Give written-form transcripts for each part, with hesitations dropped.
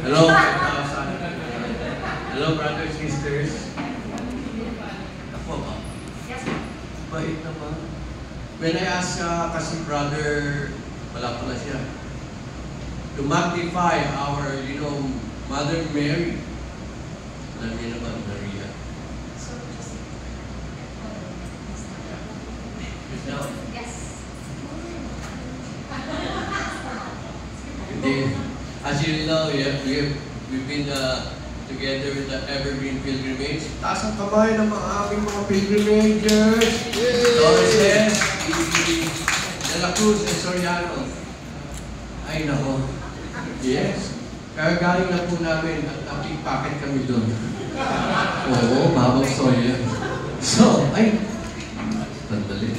Hello, 5,000. Hello, brothers, sisters. Ako ba? Yes. Bait naman. When I ask kasi brother, wala pala siya, to magnify our, Mother Mary. Alam niyo naman, Maria. So, just... Yes. Hindi. As you know, we've been together with the Evergreen Pilgrimage. Taas ang kamay ng mga aming mga pilgrimages. Torres, De La Cruz, and Soriano. Ay, nako. Yes. Kaya galing na po namin at nakipakit kami doon. Oo, mabang soya. So, ay, sandali.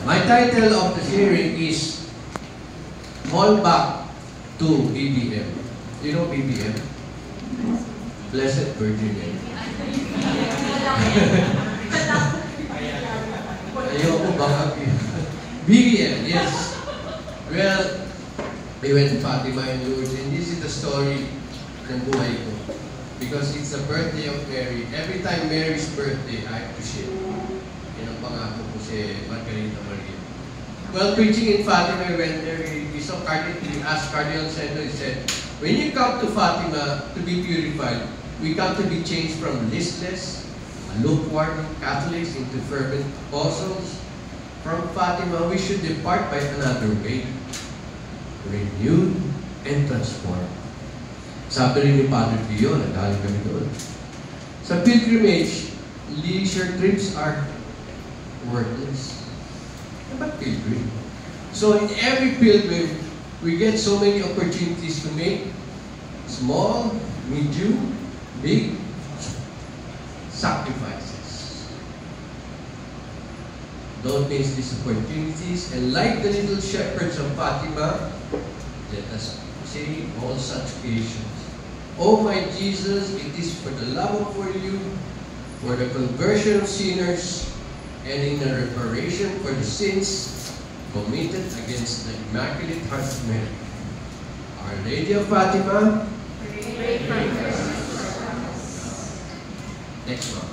My title of the hearing is Call Back to BBM. You know BBM? Blessed Virgin Mary. Ayoko baka BBM, yes. Well, we went to Fatima and Lourdes, and this is the story ng buhay ko. Because it's the birthday of Mary. Every time Mary's birthday, I have to share. Yan ang pangako ko si Margarita Maria. Well, preaching in Fatima, I went there, we saw Cardinal, we asked Cardinal Sendo, he said, when you come to Fatima to be purified, we come to be changed from listless, lukewarm Catholics into fervent apostles. From Fatima, we should depart by another way, renewed and transformed. Sabi rin ni Padre Pio, nagaling kami doon. Sa pilgrimage, leisure trips are worthless. But pilgrim. So in every pilgrim, we get so many opportunities to make small, medium, big sacrifices. Don't miss these opportunities, and like the little shepherds of Fatima, let us say all such occasions. Oh my Jesus, it is for the love for you, for the conversion of sinners, and in the reparation for the sins committed against the Immaculate Heart of Mary. Our Lady of Fatima, Pray for us. next one.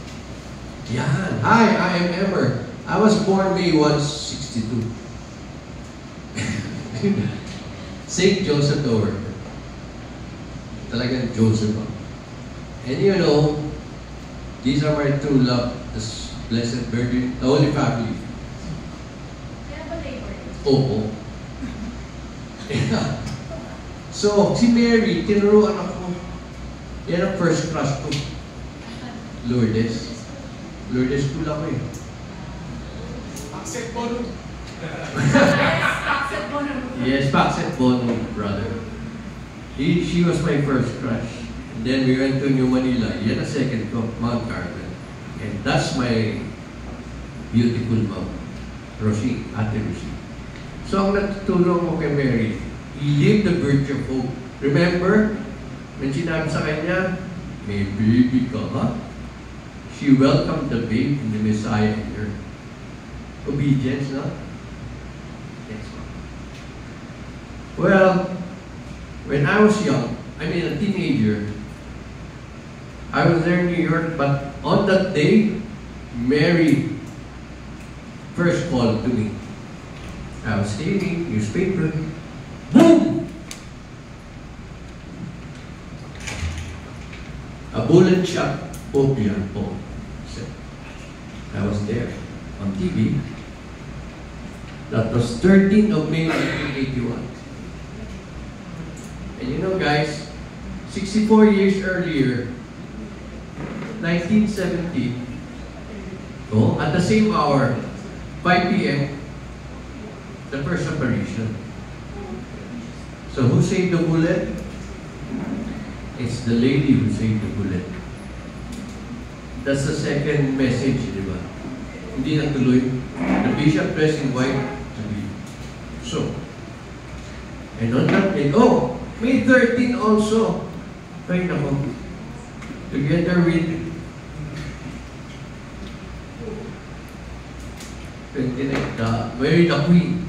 Yan. Hi, I am Emmer. I was born May 1, 62. St. Joseph Dover. Talagang Joseph. And you know, these are my true love, the Blessed Virgin, the Holy Family. Kaya ba labor? Oo. Yeah. So, si Mary, tinuruan ako. Yan ang first crush ko. Lourdes. Lourdes school ako eh. Accept bonum. Accept bonum. Yes, Paxet Bono, brother. She was my first crush. And then we went to New Manila. Yan ang second ko, Mount Carmel. And that's my beautiful mom, Rosie, Ate Rosie. So ang natutulong ko kay Mary, he lived the virtue of hope. Remember, when sinabi sa kanya, may baby ka ba? She welcomed the babe in the Messiah in her. Obedience, no? Next one. Well, when I was young, I mean a teenager, I was there in New York, but on that day, Mary first called to me. I was reading newspaper. Boom! A bullet shot Pope John Paul. I was there on TV. That was 13th of May 1981. And you know guys, 64 years earlier, 1970, at the same hour, 5 p.m., the first apparition. So who saved the bullet? It's the lady who saved the bullet. That's the second message, di ba? Hindi natuloy. The bishop dressed in white to be. So, and on that day, May 13 also. Ay nako. Together with 29, Mary the Queen.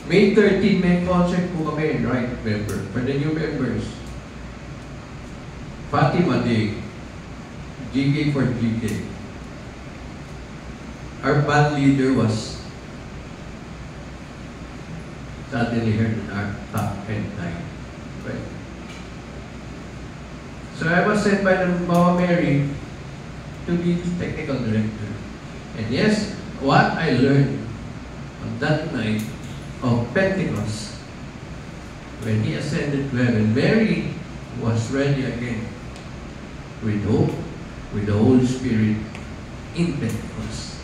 May 13, may concert po kami, right, member. For the new members, Fatima Day, GK for GK. Our band leader was suddenly heard in our top 10 time. Right? So I was sent by the Mama Mary to be the technical director. And yes, what I learned on that night of Pentecost, when he ascended to heaven, Mary was ready again with hope, with the Holy Spirit in Pentecost.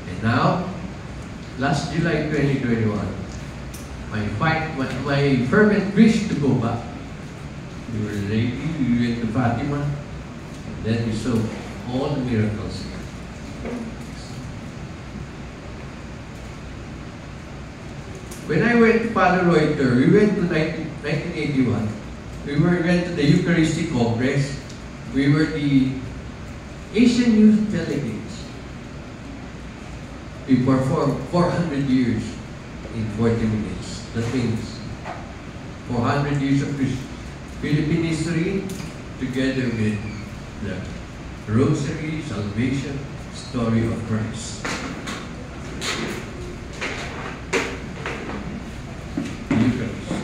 And now, last July 2021, my fervent wish to go back. We were ready, we went to Fatima, and then we saw all the miracles here. When I went to Father Reuter, we went to 1981. We went to the Eucharistic Congress. We were the Asian Youth Delegates. We performed 400 years in 40 minutes. That means 400 years of Philippine history together with the Rosary, Salvation, story of Christ.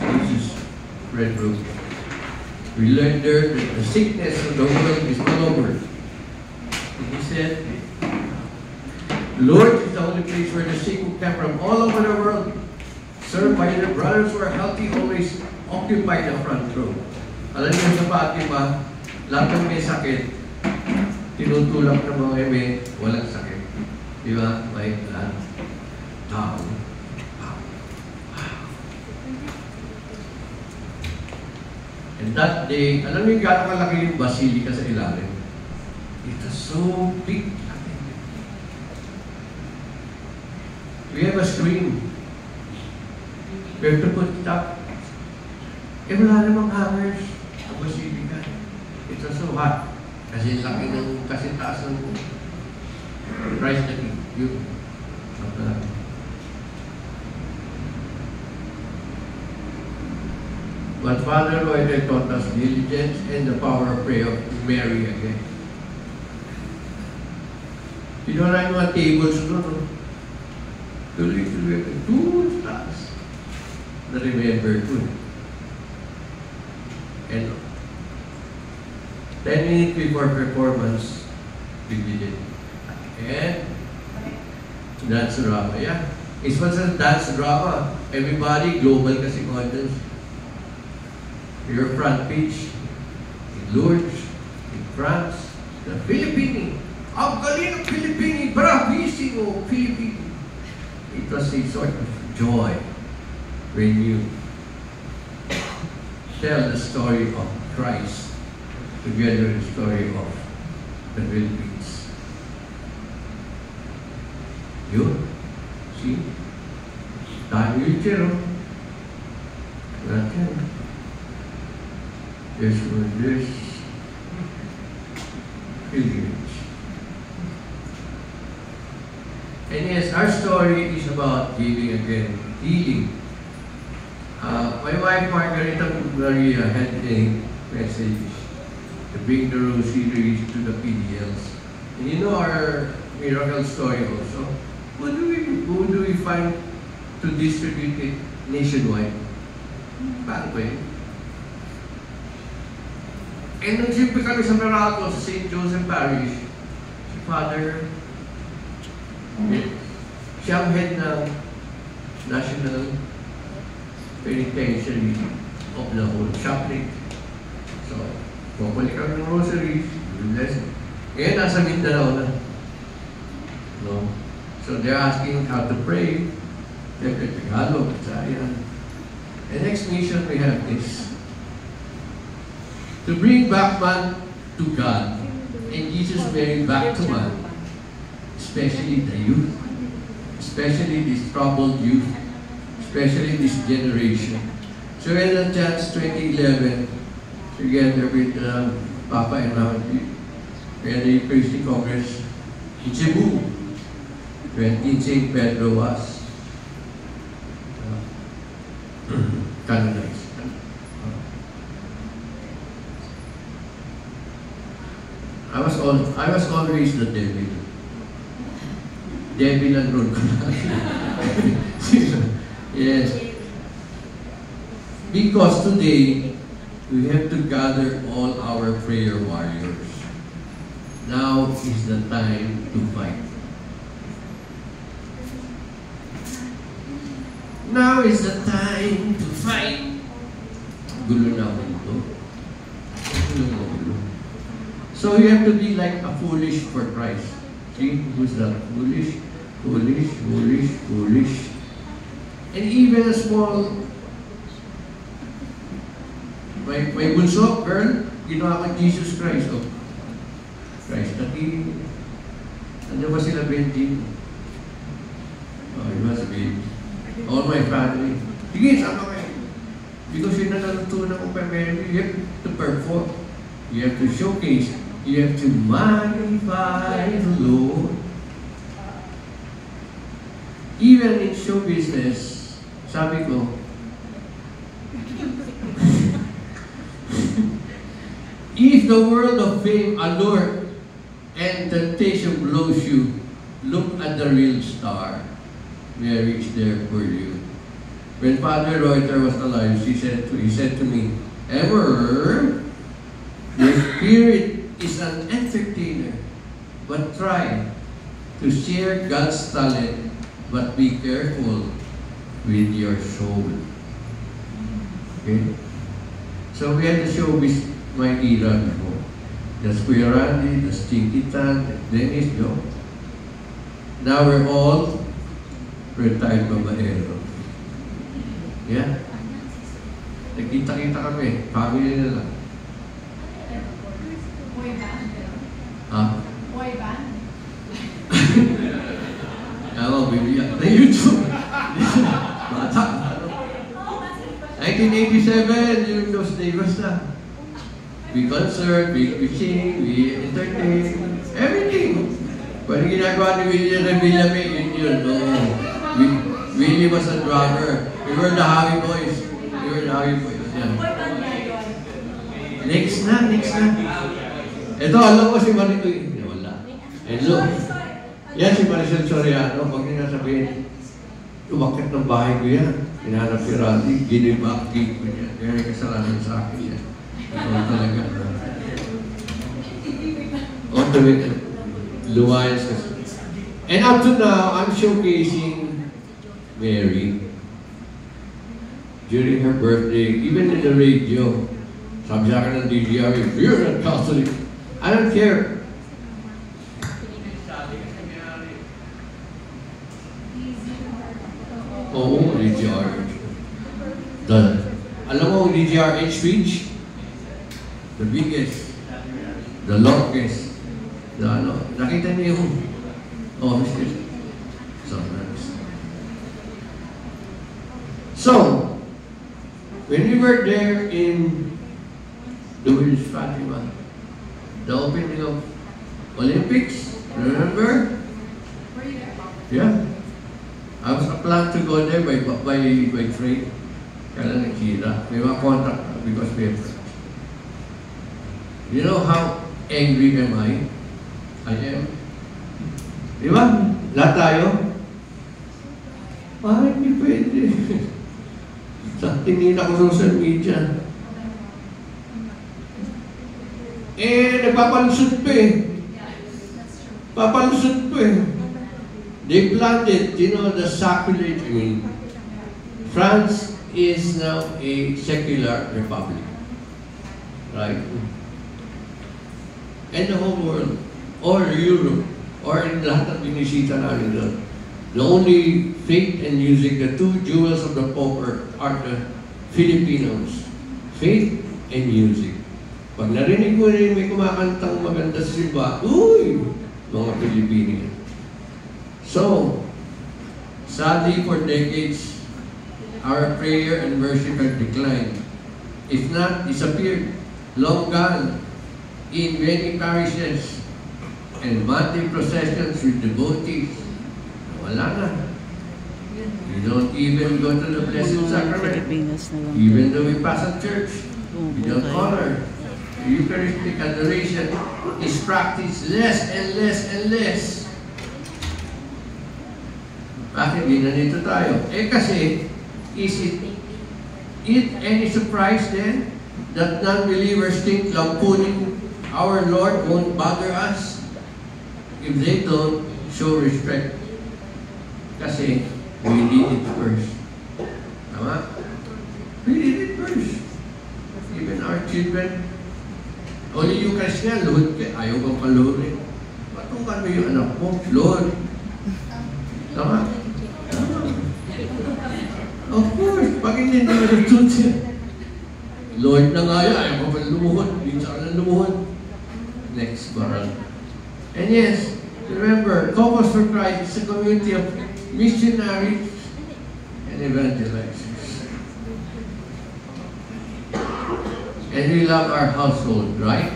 This is Red Room. We learned there that the sickness of the world is not over. And he said, Lord is the only place where the sick who come from all over the world, served by their brothers who are healthy, always occupy the front row. Alam niyo sa Fatima, lahat ng may sakit, tinutulak ng mga eme, walang sakit. Di ba? May lahat. Tao. And that day, alam niyo gano'ng kalaki yung basilica sa ilalim? It was so big. We have a screen. We have to put it up. Eh, wala namang hangers ang basilica. It was so hot. Kasi laki ng, kasi taas ng price na yun. But Father Lloyd taught us diligence and the power of prayer of Mary again. Pinura yung mga tables doon. Tuloy-tuloy. 2 stars. Na-remember ko. And 10 minutes before performance, we did it. And dance drama. Yeah. It was a dance drama. Everybody, global kasi audience. Your front page in Lourdes, in France, the Philippines. Ang galing ng Philippines! Bravissimo! Philippines! It was a sort of joy when you tell the story of Christ together with the story of the Philippines. You see? Tayo wheelchair, oh. Natin. There's pilgrimage. And yes, our story is about giving again, healing. My wife Margarita Maria had a message to bring the rosaries to the PDLs. And you know our miracle story also. Who do we find to distribute it nationwide? Paano ba yun? And nagsimpi kami sa Maraco, sa St. Joseph Parish, si Father, siya ang head ng National Penitentiary of the whole chaplain. So, pupuli kami ng rosaries, bless. Ngayon, nasa Mindanao na. No? So, they're asking how to pray. They're Tagalog, Sayan. The next mission we have is to bring back man to God, and Jesus bring back to man, especially the youth, especially this troubled youth, especially this generation. So we had a chance 2011, together with Papa and Ramji, we had a Eucharistic Congress in Cebu. when King St. Pedro was canonized. I was always the devil. Devil and rule. Yes. Because today, we have to gather all our prayer warriors. Now is the time to fight. Now is the time to fight. Gulo na ulo. Gulo na ulo. So you have to be like a foolish for Christ. See, who's that? Foolish, foolish, foolish, foolish. And even a small, may bunso, girl, ginawa ko Jesus Christ. Oh, Christ, dati, ano ba sila 20? Oh, it was big. All my family. Sige, sama kayo. Because yun na natutunan ko primarily, you have to perform. You have to showcase. You have to magnify the Lord. Even in show business, sabi ko, if the world of fame, allure, and temptation blows you, look at the real star. Mary is there for you. When Father Reuter was alive, he said to me, Ever, your spirit is an entertainer, but try to share God's talent, but be careful with your soul. Okay? So we had to show this my era before. The Kuya Randy, the Stinky Tan, Dennis, Joe. Now we're all retired babaero. Yeah? Nagkita-kita kami. Family na lang. Boy band. Ha? Boy band. Ako, bibiyak na YouTube. Bata. 1987, yung those days basta. We concert, we sing, we entertain, everything. Pwede ginagawa ni William na Villame, yun. No. Willie was a drummer. We were the Howie Boys. Yeah. Next na. Ito, alam ko si Maricel. Wala. Hello. Yan si Maricel Soriano. Pag niya sabihin, umakit ng bahay ko yan. Hinahanap si Randy, ginibak cake ko niya. Kaya may kasalanan sa akin yan. Ito talaga. Automated. Luwayas kasi. And up to now, I'm showcasing Mary during her birthday, even in the radio. Sabi sa akin ng DGR, you're not Catholic. I don't care. Oo, DGRH. Alam mo, DGRH speech? The biggest, the longest, the ano. Nakita niyo yung office. So nice. So, when we were there in the Village Fatima, the opening of Olympics, remember? Were you there? Yeah. I was planning to go there by train. Kaya nakita. May mga contact because we have friends. You know how angry am I? I am. Di ba? Lahat tayo? Hindi pwede. Tingin ako sa social media. Nagpapalusot pa eh. Papalusot pa eh. They planted, the sacrilege. I mean, France is now a secular republic. Right? And the whole world, or Europe, or in lahat ng binisita namin doon. The only faith and music, the two jewels of the Pope are the Filipinos. Faith and music. Pag narinig mo rin may kumakantang maganda sa simba, uy! Mga Pilipino. So, sadly for decades, our prayer and worship have declined. If not disappeared, long gone in many parishes and monthly processions with devotees wala na. You don't even go to the Blessed Sacrament. Pilipinas na lang. Even though we pass at church, we don't Okay. honor. Eucharistic adoration is practiced less and less and less. Bakit di na nito tayo? Eh kasi, is it any surprise then that non-believers think lamponing our Lord won't bother us if they don't show respect? Kasi we did it first. Tama? We did it first. Even our children, only you guys nga, Lord, ayaw kang palurin. Patungan mo yung anak mo, Lord. Tama? Of course, pag hindi na natutunan. Lord na nga yan, ayaw ka pa lumuhod. Hindi sa ka lumuhod. Next baral. And yes, remember, Copos for Christ is a community of missionaries and evangelizers. And we love our household, right?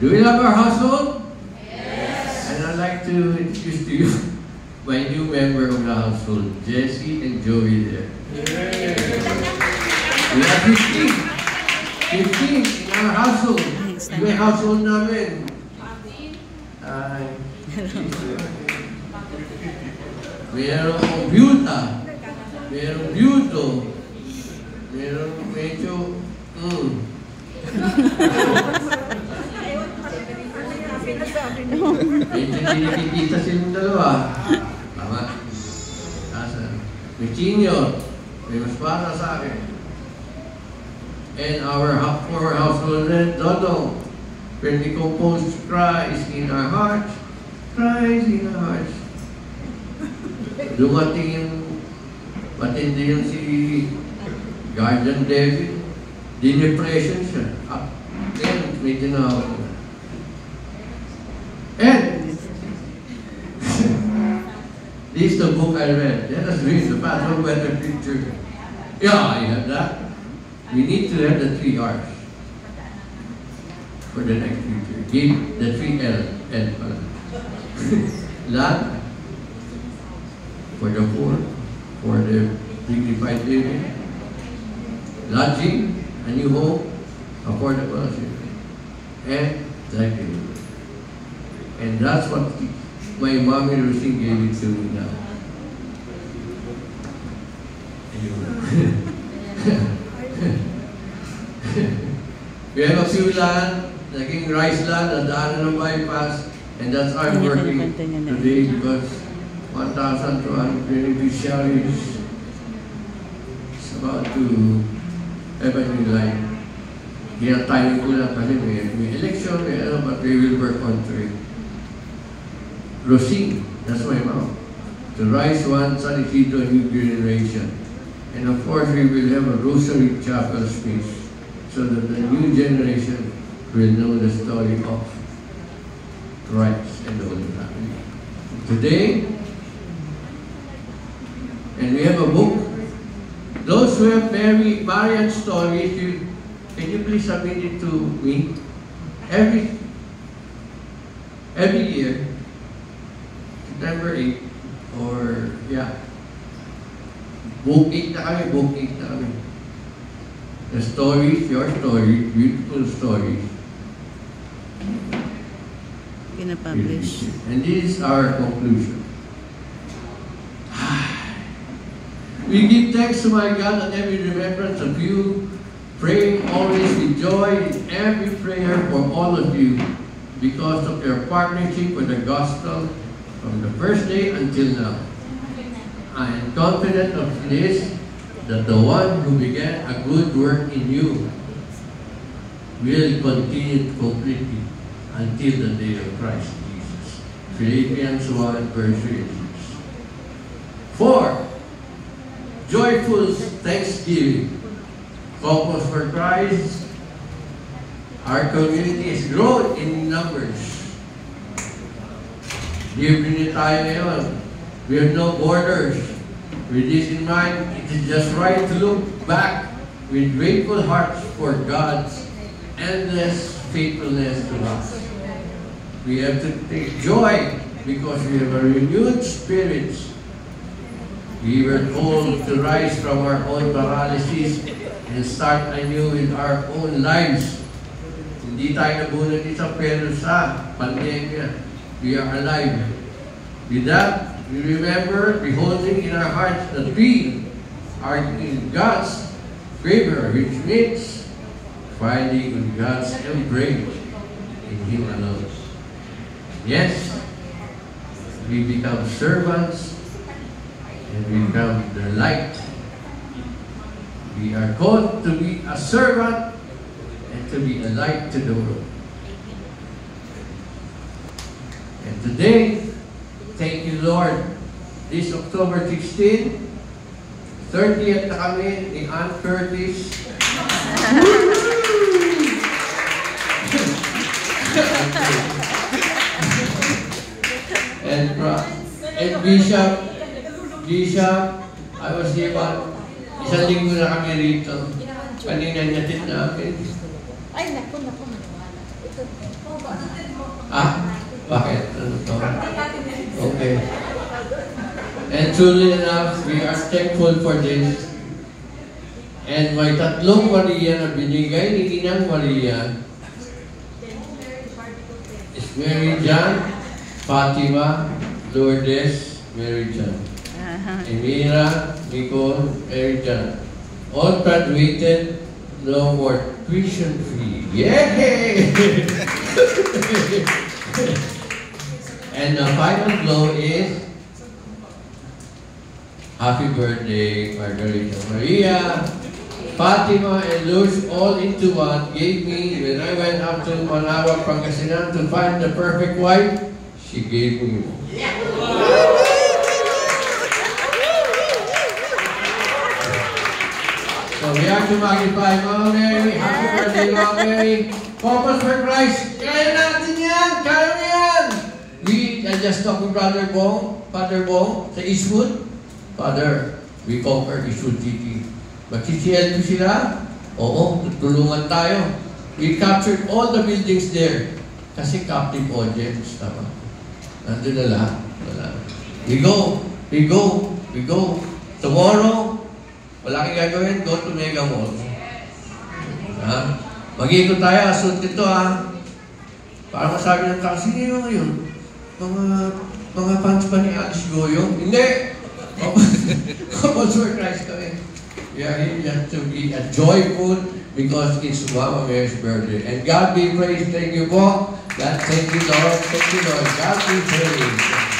Do we love our household? Yes. And I'd like to introduce to you my new member of the household, Jessie and Joey there. We have 15 in our household. Yung household namin. Merong byuda, merong byudo, merong medyo, medyo kinikita silang dalawa. Tama. May senior, may mas para sa akin. And our former household red, Dodong, when we compose Christ in our hearts, Christ in our hearts. Dumating yung matindi yung si Guardian David, dinepression siya. Then, may tinawag na. And, this is the book I read. Let us read the Passion Weather Picture. Yeah, you have that. We need to have the 3 R's for the next future. Give the 3 L pala. Land, for the poor, for the dignified living. Lodging, a new home, affordable housing, and livelihood. And that's what my mommy Rosie gave it to me now. We have a few land, naging rice land, nadaanan ng bypass, and that's our working today because 1,200 beneficiaries is about to have a new line. Kaya tayo ko lang kasi may election, but we will work on to it. Rosine, that's my mom. To rise one San Isidro new generation. And of course, we will have a rosary chapel space so that the new generation will know the story of Christ and the Holy Family. Today, and we have a book. Those who have Marian stories, can you please submit it to me? Every year, September 8, or book 8 na kami, book 8 na kami. The stories, your stories, beautiful stories. Pinapublish. And this is our conclusion. We give thanks to my God at every remembrance of you, praying always with joy in every prayer for all of you, because of your partnership with the gospel from the first day until now. I am confident of this, that the one who began a good work in you will continue to complete it until the day of Christ Jesus. Philippians 1, verse 3. 4. Joyful thanksgiving. Copos for Christ. Our community is grown in numbers. Libre tayo ngayon. We have no borders. With this in mind, it is just right to look back with grateful hearts for God's endless faithfulness to us. We have to take joy because we have a renewed spirit We were called to rise from our own paralysis and start anew with our own lives. Hindi tayo nabunod isa pero sa pandemya. We are alive. With that, we remember beholding in our hearts the dream, our in God's favor, which means finding in God's embrace in Him alone. Yes, we become servants and we become the light. We are called to be a servant and to be a light to the world. And today, thank you Lord, this October 16, 30th na kami ni Aunt Curtis. and Bishop, I was here about isang linggo na kami rito. Kanina natin namin. Ay, naku. Bakit? Ano to? Okay. And truly enough, we are thankful for this. And may tatlong Maria na binigay ni Inang Maria is Mary John, Fatima, Lourdes, Mary John. Emira, Nicole, Mary John. All graduated, no more tuition fee. Yay! And the final blow is happy birthday, Margarita Maria, Fatima, and Lourdes, all into one, gave me, when I went up to Manawag, Pangasinan to find the perfect wife, she gave me. So we have to magnify Mama Mary. Happy birthday, Mama Mary. Focus for Christ. Kaya natin yan! Kaya na yan! I just talked with Father Bong, sa Eastwood. Father, we conquered Eastwood City. Mag-CCL po sila? Oo, tutulungan tayo. We captured all the buildings there. Kasi captive audience, tama? Nandun na lahat. We go. Tomorrow, wala kang gagawin, go to Mega Mall. Ha? Mag-iikot tayo, asunod ito ha. Para masabi ng tao, sino yun? Mga fans pa ni Alice Goyong? Hindi! Focus for Christ kami. We are here just to be a joyful because it's Mama Mary's birthday. And God be praised. Thank you po. God, thank you Lord. Thank you Lord. God be praised.